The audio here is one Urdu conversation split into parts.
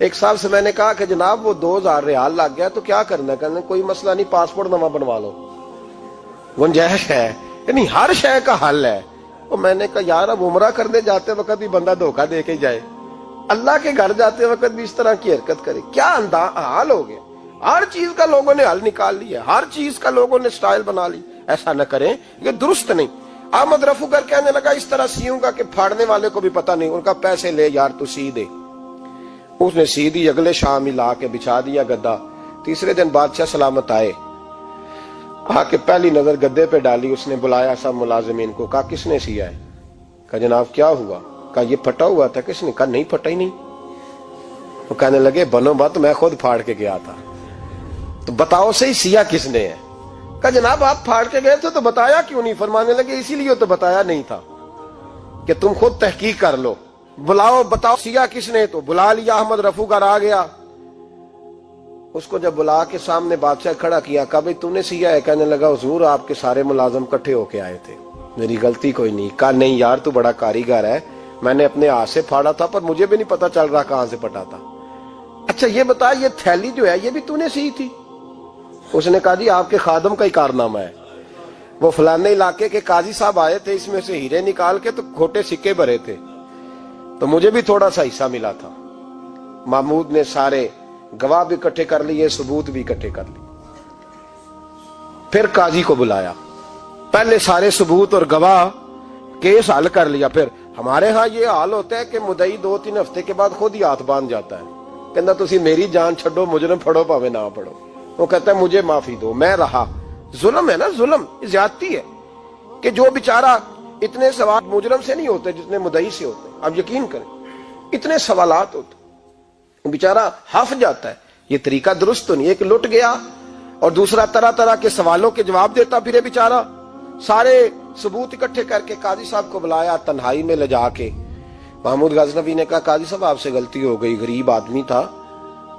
ایک صاحب سے میں نے کہا کہ جناب وہ 2000 ریال لگ گیا تو کیا کرنا ہے؟ کہنے کوئی مسئلہ نہیں، پاسپورٹ نواں بنوا لو، گنجائش ہے، یعنی ہر شے کا حل ہے۔ اور میں نے کہا یار اب عمرہ کرنے جاتے وقت بھی بندہ دھوکہ دے کے جائے، اللہ کے گھر جاتے وقت بھی اس طرح کی حرکت کرے، کیا حال ہو گیا؟ ہر چیز کا لوگوں نے حل نکال لیا، ہر چیز کا لوگوں نے سٹائل بنا لی۔ ایسا نہ کریں، یہ درست نہیں۔ احمد رفوگر کہنے لگا اس طرح سیوں گا کہ پھاڑنے والے کو بھی پتہ نہیں۔ ان کا پیسے لے یار تو سی دے۔ اس نے سی دی، اگلے شام ہی لا کے بچھا دیا گدا۔ تیسرے دن بادشاہ سلامت آئے، آ کے پہلی نظر گدے پہ ڈالی، اس نے بلایا سب ملازمین کو، کہا کس نے سیا ہے؟ کہا جناب کیا ہوا؟ کہا یہ پھٹا ہوا تھا۔ کس نے؟ کہا نہیں پھٹا ہی نہیں۔ وہ کہنے لگے بنو بات، میں خود پھاڑ کے گیا تھا۔ تو بتاؤ صحیح سیا کس نے ہے؟ کہا جناب آپ پھاڑ کے گئے تھے تو بتایا کیوں نہیں؟ فرمانے لگے اسی لیے تو بتایا نہیں تھا کہ تم خود تحقیق کر لو، بلاؤ بتاؤ سیا کس نے۔ تو بلا لیا، احمد رفوگر آ گیا۔ اس کو جب بلا کے سامنے بادشاہ کھڑا کیا، کہا بھئی تو نے سیا ہے؟ کہنے لگا حضور آپ کے سارے ملازم کٹھے ہو کے آئے تھے، میری غلطی کوئی نہیں۔ کہا نہیں یار تو بڑا کاریگر ہے، میں نے اپنے ہاتھ سے پھاڑا تھا پر مجھے بھی نہیں پتا چل رہا کہاں سے پھٹا تھا۔ اچھا یہ بتا یہ تھیلی جو ہے یہ بھی تو نے سی تھی؟ اس نے کہا جی آپ کے خادم کا ہی کارنامہ ہے، وہ فلانے علاقے کے قاضی صاحب آئے تھے، اس میں سے ہیرے نکال کے تو کھوٹے سکے بھرے تھے، تو مجھے بھی تھوڑا سا حصہ ملا تھا۔ محمود نے سارے گواہ بھی اکٹھے کر لیے، ثبوت بھی اکٹھے کر لیے۔ پھر قاضی کو بلایا، پہلے سارے ثبوت اور گواہ کیس حل کر لیا۔ پھر ہمارے ہاں یہ حال ہوتا ہے کہ مدعی 2-3 ہفتے کے بعد خود ہی ہاتھ باندھ جاتا ہے، کہنا تسی میری جان چھڈو، مجرم پھڑو پاوے نہ پڑھو۔ وہ کہتا ہے مجھے معافی دو، میں رہا۔ ظلم ہے نا، ظلم زیادتی ہے کہ جو بیچارہ اتنے سوال مجرم سے نہیں ہوتے جتنے مدعی سے ہوتے ہیں۔ اب یقین کریں اتنے سوالات ہوتے، بیچارہ ہف جاتا ہے۔ یہ طریقہ درست تو نہیں، ایک لٹ گیا اور دوسرا طرح طرح کے سوالوں کے جواب دیتا پھرے بیچارہ۔ سارے ثبوت اکٹھے کر کے قاضی صاحب کو بلایا، تنہائی میں لے جا کے محمود غزنوی نے کہا قاضی صاحب آپ سے غلطی ہو گئی، غریب آدمی تھا،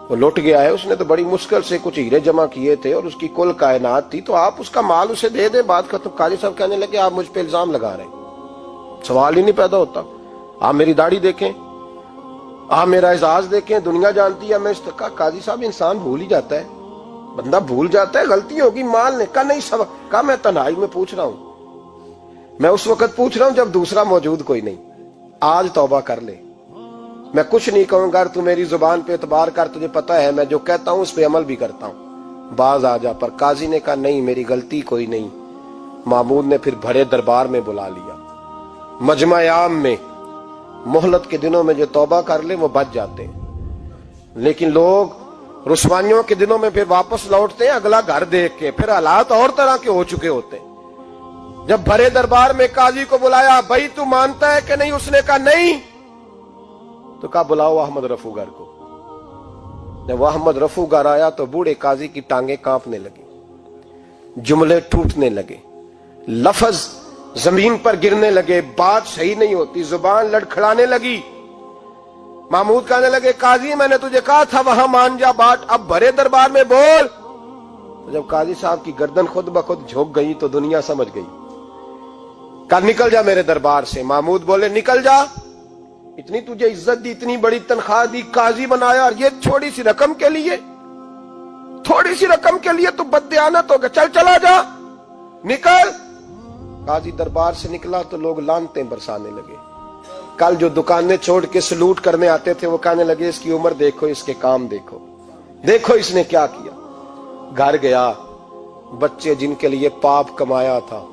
وہ لٹ گیا ہے، اس نے تو بڑی مشکل سے کچھ ہیرے جمع کیے تھے اور اس کی کل کائنات تھی، تو آپ اس کا مال اسے دے دیں، بات ختم۔ قاضی صاحب کہنے لگے آپ مجھ پہ الزام لگا رہے ہیں، سوال ہی نہیں پیدا ہوتا۔ آپ میری داڑھی دیکھیں، آپ میرا اعزاز دیکھیں، دنیا جانتی ہے میں اس کا۔ قاضی صاحب انسان بھول ہی جاتا ہے، بندہ بھول جاتا ہے، غلطی ہوگی، مال نے کہا نہیں سب، کہا میں تنہائی میں پوچھ رہا ہوں، میں اس وقت پوچھ رہا ہوں جب دوسرا موجود کوئی نہیں، آج توبہ کر لے، میں کچھ نہیں کہوں گا، تو میری زبان پہ اعتبار کر، تجھے پتا ہے میں جو کہتا ہوں اس پہ عمل بھی کرتا ہوں، باز آ جا۔ پر قاضی نے کہا نہیں میری غلطی کوئی نہیں۔ محمود نے پھر بڑے دربار میں بلا لیا، مجمع عام میں۔ مہلت کے دنوں میں جو توبہ کر لے وہ بچ جاتے ہیں، لیکن لوگ رسوائیوں کے دنوں میں پھر واپس لوٹتے ہیں اگلا گھر دیکھ کے، پھر حالات اور طرح کے ہو چکے ہوتے ہیں۔ جب بڑے دربار میں قاضی کو بلایا، بھائی تو مانتا ہے کہ نہیں؟ اس نے کہا نہیں۔ تو کہا بلاؤ احمد رفوگر کو۔ جب احمد رفوگر آیا تو بوڑھے قاضی کی ٹانگیں کانپنے لگی، جملے ٹوٹنے لگے، لفظ زمین پر گرنے لگے، بات صحیح نہیں ہوتی، زبان لڑکھڑانے لگی۔ محمود کہنے لگے قاضی میں نے تجھے کہا تھا وہاں مان جا بات، اب بڑے دربار میں بول۔ تو جب قاضی صاحب کی گردن خود بخود جھک گئی تو دنیا سمجھ گئی، کہا نکل جا میرے دربار سے۔ محمود بولے نکل جا، اتنی تجھے عزت دی، اتنی بڑی تنخواہ دی، قاضی بنایا، اور یہ چھوٹی سی رقم کے لیے، تھوڑی سی رقم کے لیے تو بددیانت ہو گیا، چل چلا جا، نکل۔ قاضی دربار سے نکلا تو لوگ لعنتیں برسانے لگے۔ کل جو دکانیں چھوڑ کے سلوٹ کرنے آتے تھے وہ کہنے لگے اس کی عمر دیکھو، اس کے کام دیکھو، دیکھو اس نے کیا کیا۔ گھر گیا، بچے جن کے لیے پاپ کمایا تھا،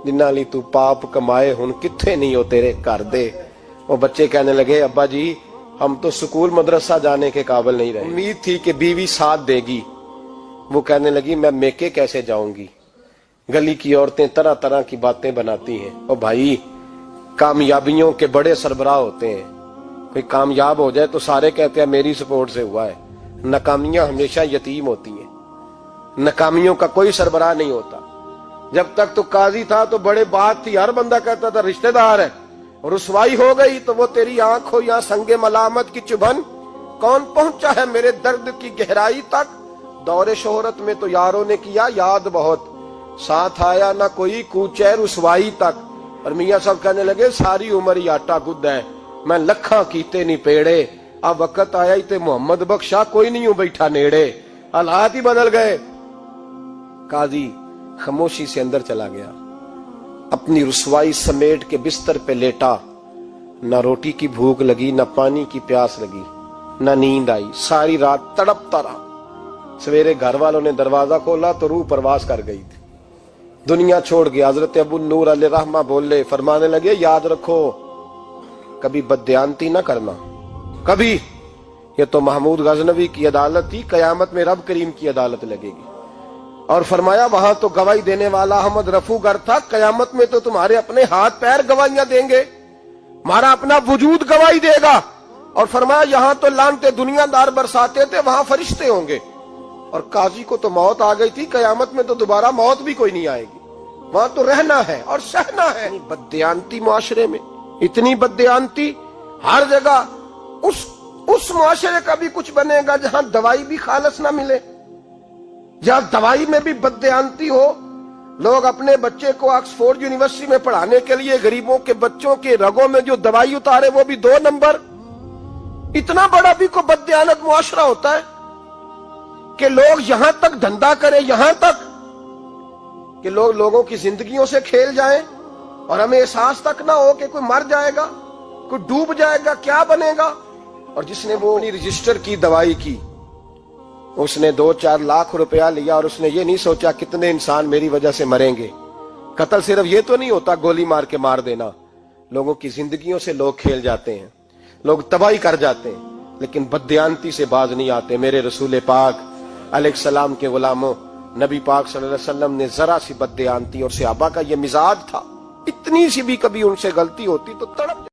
جنہاں لی تو پاپ کمائے ہن کتھے نہیں ہو تیرے کر دے۔ وہ بچے کہنے لگے ابا جی ہم تو سکول مدرسہ جانے کے قابل نہیں رہے، امید تھی کہ بیوی ساتھ دے گی۔ وہ کہنے لگی میں میکے کیسے جاؤں گی، گلی کی عورتیں طرح طرح کی باتیں بناتی ہیں۔ اور بھائی کامیابیوں کے بڑے سربراہ ہوتے ہیں، کوئی کامیاب ہو جائے تو سارے کہتے ہیں میری سپورٹ سے ہوا ہے، ناکامیاں ہمیشہ یتیم ہوتی ہیں، ناکامیوں کا کوئی سربراہ نہیں ہوتا۔ جب تک تو قاضی تھا تو بڑے بات تھی، ہر بندہ کہتا تھا رشتہ دار ہے، رسوائی ہو گئی تو وہ تیری آنکھ ہو یا سنگ ملامت کی چبھن، کون پہنچا ہے میرے درد کی گہرائی تک، دور شہرت میں تو یاروں نے کیا یاد بہت، ساتھ آیا نہ کوئی کوچے رسوائی تک۔ اور میاں صاحب کہنے لگے ساری عمر ہی آٹا گد ہے، میں لکھاں کیتے نہیں پیڑے، اب وقت آیا ہی تے محمد بخشا کوئی نہیں ہوں بیٹھا نیڑے، حالات ہی بدل گئے۔ قاضی خاموشی سے اندر چلا گیا، اپنی رسوائی سمیٹ کے بستر پہ لیٹا، نہ روٹی کی بھوک لگی، نہ پانی کی پیاس لگی، نہ نیند آئی، ساری رات تڑپتا رہا۔ سویرے گھر والوں نے دروازہ کھولا تو روح پرواز کر گئی تھی، دنیا چھوڑ گیا۔ حضرت ابو النور علیہ رحمہ بولے، فرمانے لگے یاد رکھو کبھی بددیانتی نہ کرنا، کبھی۔ یہ تو محمود غزنوی کی عدالت تھی، قیامت میں رب کریم کی عدالت لگے گی۔ اور فرمایا وہاں تو گواہی دینے والا احمد رفو گر تھا، قیامت میں تو تمہارے اپنے ہاتھ پیر گواہیاں دیں گے، ہمارا اپنا وجود گواہی دے گا۔ اور فرمایا یہاں تو لانتے دنیا دار برساتے تھے، وہاں فرشتے ہوں گے۔ اور قاضی کو تو موت آ گئی تھی، قیامت میں تو دوبارہ موت بھی کوئی نہیں آئے گی، وہاں تو رہنا ہے اور سہنا ہے۔ بددیانتی معاشرے میں، اتنی بددیانتی ہر جگہ۔ اس معاشرے کا بھی کچھ بنے گا جہاں دوائی بھی خالص نہ ملے، جہاں دوائی میں بھی بددیانتی ہو۔ لوگ اپنے بچے کو آکسفورڈ یونیورسٹی میں پڑھانے کے لیے غریبوں کے بچوں کے رگوں میں جو دوائی اتارے وہ بھی 2 نمبر۔ اتنا بڑا بھی کو بددیانت معاشرہ ہوتا ہے کہ لوگ یہاں تک دھندا کریں، یہاں تک کہ لوگ لوگوں کی زندگیوں سے کھیل جائیں اور ہمیں احساس تک نہ ہو کہ کوئی مر جائے گا، کوئی ڈوب جائے گا، کیا بنے گا۔ اور جس نے وہ اپنی رجسٹر کی دوائی کی، اس نے 2-4 لاکھ روپیہ لیا اور اس نے یہ نہیں سوچا کتنے انسان میری وجہ سے مریں گے۔ قتل صرف یہ تو نہیں ہوتا گولی مار کے مار دینا، لوگوں کی زندگیوں سے لوگ کھیل جاتے ہیں، لوگ تباہی کر جاتے ہیں، لیکن بددیانتی سے باز نہیں آتے۔ میرے رسول پاک علیہ السلام کے غلاموں، نبی پاک صلی اللہ علیہ وسلم نے ذرا سی بددیانتی، اور صحابہ کا یہ مزاج تھا، اتنی سی بھی کبھی ان سے غلطی ہوتی تو تڑپ جاتے۔